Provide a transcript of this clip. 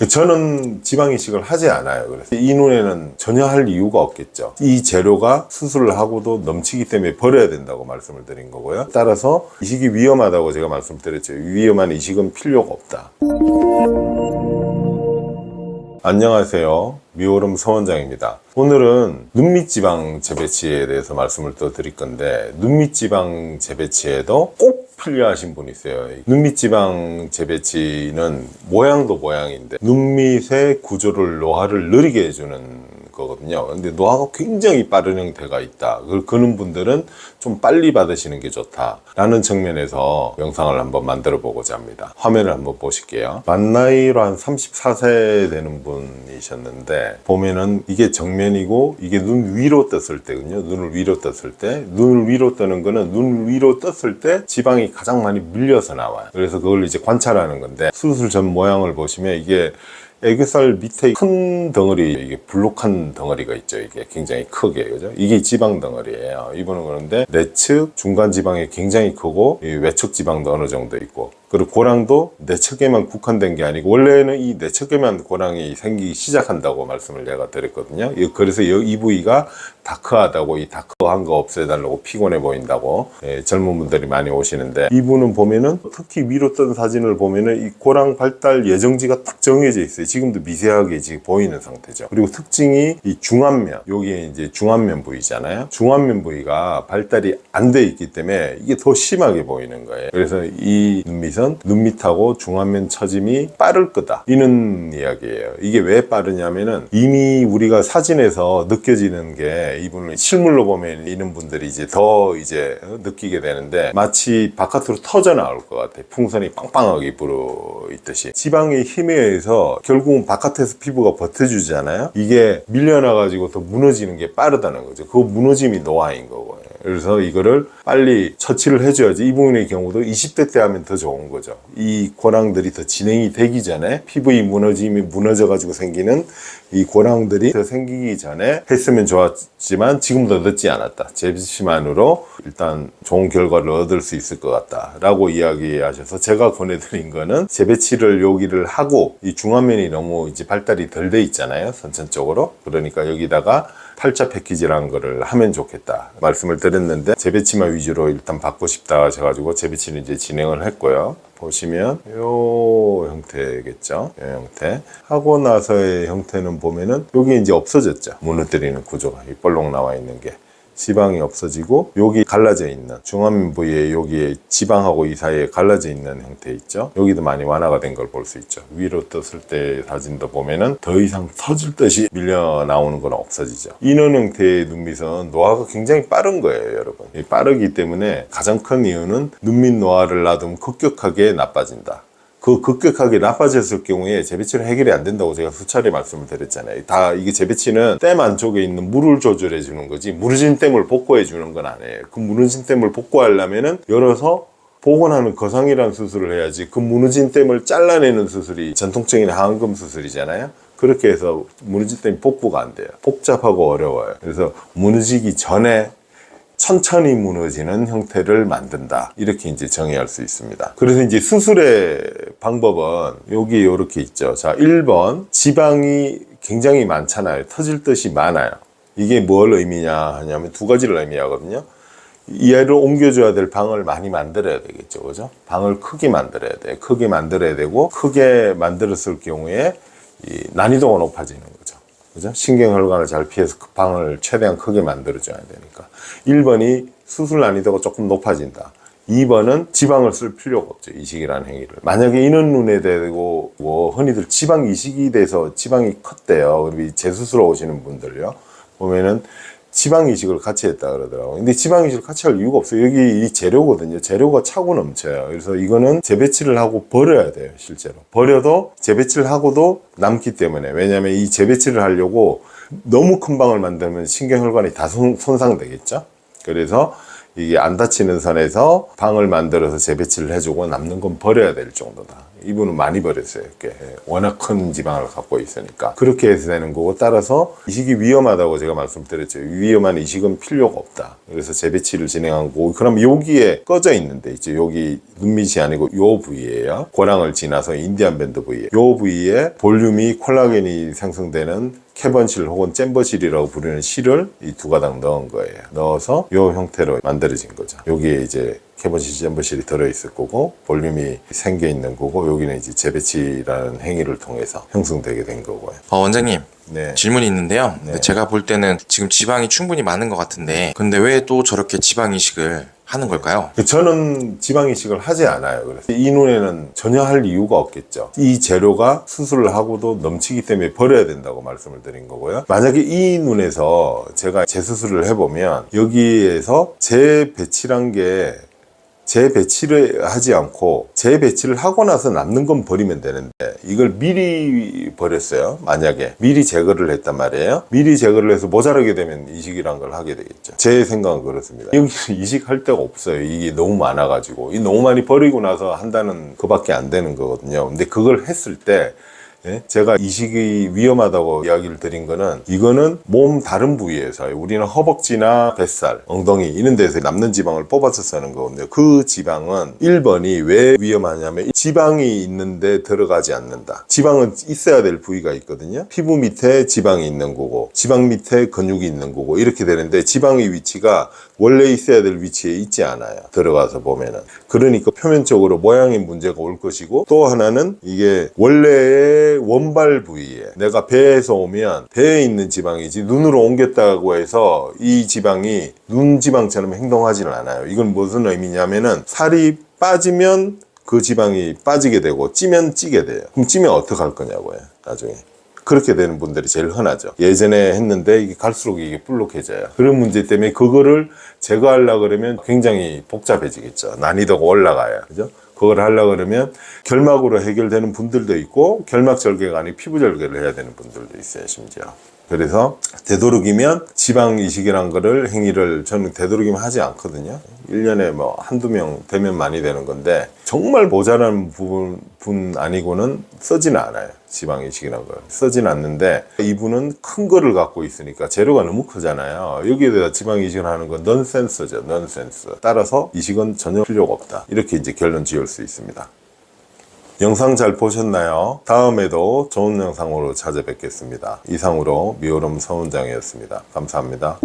저는 지방 이식을 하지 않아요. 그래서 이 눈에는 전혀 할 이유가 없겠죠. 이 재료가 수술을 하고도 넘치기 때문에 버려야 된다고 말씀을 드린 거고요. 따라서 이식이 위험하다고 제가 말씀드렸죠. 위험한 이식은 필요가 없다. 안녕하세요. 미오름 서원장입니다. 오늘은 눈밑지방 재배치에 대해서 말씀을 또 드릴 건데, 눈밑지방 재배치에도 꼭 필요하신 분이 있어요. 눈밑지방 재배치는 모양도 모양인데 눈밑의 구조를 노화를 느리게 해주는 거거든요. 근데 노화가 굉장히 빠른 형태가 있다. 그런 분들은 좀 빨리 받으시는 게 좋다 라는 측면에서 영상을 한번 만들어 보고자 합니다. 화면을 한번 보실게요. 만 나이로 한 34세 되는 분이셨는데, 보면은 이게 정면이고 이게 눈 위로 떴을 때거든요. 눈을 위로 떴을 때, 눈을 위로 뜨는 거는 눈 위로 떴을 때 지방이 가장 많이 밀려서 나와요. 그래서 그걸 이제 관찰하는 건데, 수술 전 모양을 보시면 이게 애교살 밑에 큰 덩어리, 이게 불룩한 덩어리가 있죠. 이게 굉장히 크게, 그죠? 이게 지방 덩어리예요. 이분은 그런데 내측 중간 지방이 굉장히 크고, 이 외측 지방도 어느 정도 있고, 그리고 고랑도 내측에만 국한된 게 아니고 원래는 이 내측에만 고랑이 생기기 시작한다고 말씀을 내가 드렸거든요. 그래서 이 부위가 다크하다고, 이 다크한 거 없애달라고, 피곤해 보인다고 젊은 분들이 많이 오시는데, 이분은 보면은 특히 위로 뜬 사진을 보면은 이 고랑 발달 예정지가 딱 정해져 있어요. 지금도 미세하게 지금 보이는 상태죠. 그리고 특징이 이 중안면, 여기에 이제 중안면 부위잖아요. 중안면 부위가 발달이 안 돼 있기 때문에 이게 더 심하게 보이는 거예요. 그래서 이 눈밑하고 중안면 처짐이 빠를 거다, 이런 이야기예요. 이게 왜 빠르냐면은 이미 우리가 사진에서 느껴지는 게, 이분을 실물로 보면 이런 분들이 이제 더 느끼게 되는데, 마치 바깥으로 터져 나올 것 같아요. 풍선이 빵빵하게 불어 있듯이. 지방의 힘에 의해서 결국은 바깥에서 피부가 버텨주잖아요. 이게 밀려나가지고 더 무너지는 게 빠르다는 거죠. 그 무너짐이 노화인 거고요. 그래서 이거를 빨리 처치를 해줘야지. 이 부분의 경우도 20대 때 하면 더 좋은 거죠. 이 고랑들이 더 진행이 되기 전에, 피부의 무너짐이 무너져가지고 생기는 이 고랑들이 더 생기기 전에 했으면 좋았지만 지금도 늦지 않았다. 재배치만으로 일단 좋은 결과를 얻을 수 있을 것 같다 라고 이야기하셔서, 제가 권해드린 거는 재배치를 여기를 하고, 이 중안면이 너무 이제 발달이 덜 돼 있잖아요, 선천적으로. 그러니까 여기다가 8차 패키지라는 거를 하면 좋겠다 말씀을 드렸는데, 재배치만 위주로 일단 받고 싶다 하셔가지고 재배치는 이제 진행을 했고요. 보시면 요 형태겠죠. 이 형태 하고 나서의 형태는 보면은 여기 이제 없어졌죠. 무너뜨리는 구조가, 이 볼록 나와 있는 게 지방이 없어지고, 여기 갈라져 있는 중안면 부위에 여기에 지방하고 이 사이에 갈라져 있는 형태 있죠. 여기도 많이 완화가 된 걸 볼 수 있죠. 위로 떴을 때 사진도 보면은 더 이상 터질 듯이 밀려 나오는 건 없어지죠. 이런 형태의 눈밑은 노화가 굉장히 빠른 거예요, 여러분. 빠르기 때문에 가장 큰 이유는 눈밑 노화를 놔두면 급격하게 나빠진다. 그 급격하게 나빠졌을 경우에 재배치는 해결이 안 된다고 제가 수차례 말씀을 드렸잖아요. 다 이게 재배치는 댐 안쪽에 있는 물을 조절해 주는 거지, 무너진 댐을 복구해 주는 건 아니에요. 그 무너진 댐을 복구하려면은 열어서 복원하는 거상이라는 수술을 해야지, 그 무너진 댐을 잘라내는 수술이 전통적인 하안검 수술이잖아요. 그렇게 해서 무너진 댐이 복구가 안 돼요. 복잡하고 어려워요. 그래서 무너지기 전에 천천히 무너지는 형태를 만든다, 이렇게 이제 정의할 수 있습니다. 그래서 이제 수술의 방법은 여기 이렇게 있죠. 자, 1번, 지방이 굉장히 많잖아요. 터질 듯이 많아요. 이게 뭘 의미냐 하냐면 두 가지를 의미하거든요. 얘를 옮겨줘야 될 방을 많이 만들어야 되겠죠, 그죠? 방을 크게 만들어야 돼. 크게 만들어야 되고, 크게 만들었을 경우에 이 난이도가 높아지는 거죠. 그죠? 신경혈관을 잘 피해서 그 방을 최대한 크게 만들어줘야 되니까. 1번이 수술 난이도가 조금 높아진다. 2번은 지방을 쓸 필요가 없죠, 이식이라는 행위를. 만약에 이런 눈에 대고 흔히들 지방 이식이 돼서 지방이 컸대요. 그리고 재수술로 오시는 분들요, 보면은 지방 이식을 같이 했다 그러더라고요. 근데 지방 이식을 같이 할 이유가 없어요. 여기 이 재료거든요. 재료가 차고 넘쳐요. 그래서 이거는 재배치를 하고 버려야 돼요, 실제로. 버려도 재배치를 하고도 남기 때문에. 왜냐하면 이 재배치를 하려고 너무 큰 방을 만들면 신경혈관이 다 손상되겠죠. 그래서 이게 안 다치는 선에서 방을 만들어서 재배치를 해주고 남는 건 버려야 될 정도다. 이분은 많이 버렸어요. 이렇게 워낙 큰 지방을 갖고 있으니까 그렇게 해서 되는 거고, 따라서 이식이 위험하다고 제가 말씀드렸죠. 위험한 이식은 필요가 없다. 그래서 재배치를 진행한 거고, 그럼 여기에 꺼져 있는데 있죠. 여기 눈밑이 아니고 요 부위예요. 고랑을 지나서 인디안 밴드 부위, 요 부위에 볼륨이 콜라겐이 생성되는 캐번실 혹은 잼버실이라고 부르는 실을 이 두 가닥 넣은 거예요. 넣어서 요 형태로 만들어진 거죠. 여기에 이제 캐번실, 잼버실이 들어있을 거고, 볼륨이 생겨 있는 거고, 여기는 이제 재배치라는 행위를 통해서 형성되게 된 거고요. 원장님, 네. 질문이 있는데요. 네. 제가 볼 때는 지금 지방이 충분히 많은 것 같은데, 근데 왜 또 저렇게 지방 이식을 하는 걸까요? 저는 지방 이식을 하지 않아요. 그래서 이 눈에는 전혀 할 이유가 없겠죠. 이 재료가 수술을 하고도 넘치기 때문에 버려야 된다고 말씀을 드린 거고요. 만약에 이 눈에서 제가 재수술을 해보면 여기에서 재배치란 게 재배치를 하지 않고 재배치를 하고 나서 남는 건 버리면 되는데, 이걸 미리 버렸어요. 만약에 미리 제거를 했단 말이에요. 미리 제거를 해서 모자라게 되면 이식이란 걸 하게 되겠죠. 제 생각은 그렇습니다. 여기 이식할 데가 없어요. 이게 너무 많아가지고, 이 너무 많이 버리고 나서 한다는 그밖에 안 되는 거거든요. 근데 그걸 했을 때 제가 이식이 위험하다고 이야기를 드린 거는, 이거는 몸 다른 부위에서, 우리는 허벅지나 뱃살, 엉덩이 이런 데서 남는 지방을 뽑아서 쓰는 거거든요. 그 지방은 1번이 왜 위험하냐면, 지방이 있는데 들어가지 않는다. 지방은 있어야 될 부위가 있거든요. 피부 밑에 지방이 있는 거고, 지방 밑에 근육이 있는 거고, 이렇게 되는데 지방의 위치가 원래 있어야 될 위치에 있지 않아요. 들어가서 보면은. 그러니까 표면적으로 모양의 문제가 올 것이고, 또 하나는 이게 원래의 원발 부위에, 내가 배에서 오면 배에 있는 지방이지 눈으로 옮겼다고 해서 이 지방이 눈 지방처럼 행동하지는 않아요. 이건 무슨 의미냐면은, 살이 빠지면 그 지방이 빠지게 되고 찌면 찌게 돼요. 그럼 찌면 어떡할 거냐고요, 나중에. 그렇게 되는 분들이 제일 흔하죠. 예전에 했는데 이게 갈수록 이게 불룩해져요. 그런 문제 때문에 그거를 제거하려고 그러면 굉장히 복잡해지겠죠. 난이도가 올라가요. 그죠? 그걸 하려고 그러면 결막으로 해결되는 분들도 있고, 결막 절개가 아니고 피부 절개를 해야 되는 분들도 있어요, 심지어. 그래서 되도록이면 지방 이식이란 거를, 행위를 저는 되도록이면 하지 않거든요. 1년에 뭐 한두 명 되면 많이 되는 건데, 정말 모자란 분 아니고는 쓰지는 않아요. 지방 이식이란 걸 쓰지는 않는데, 이분은 큰 거를 갖고 있으니까 재료가 너무 크잖아요. 여기에 대해서 지방 이식을 하는 건 넌센스죠. 넌센스. 따라서 이식은 전혀 필요가 없다. 이렇게 이제 결론 지을 수 있습니다. 영상 잘 보셨나요? 다음에도 좋은 영상으로 찾아뵙겠습니다. 이상으로 미오름 서원장이었습니다. 감사합니다.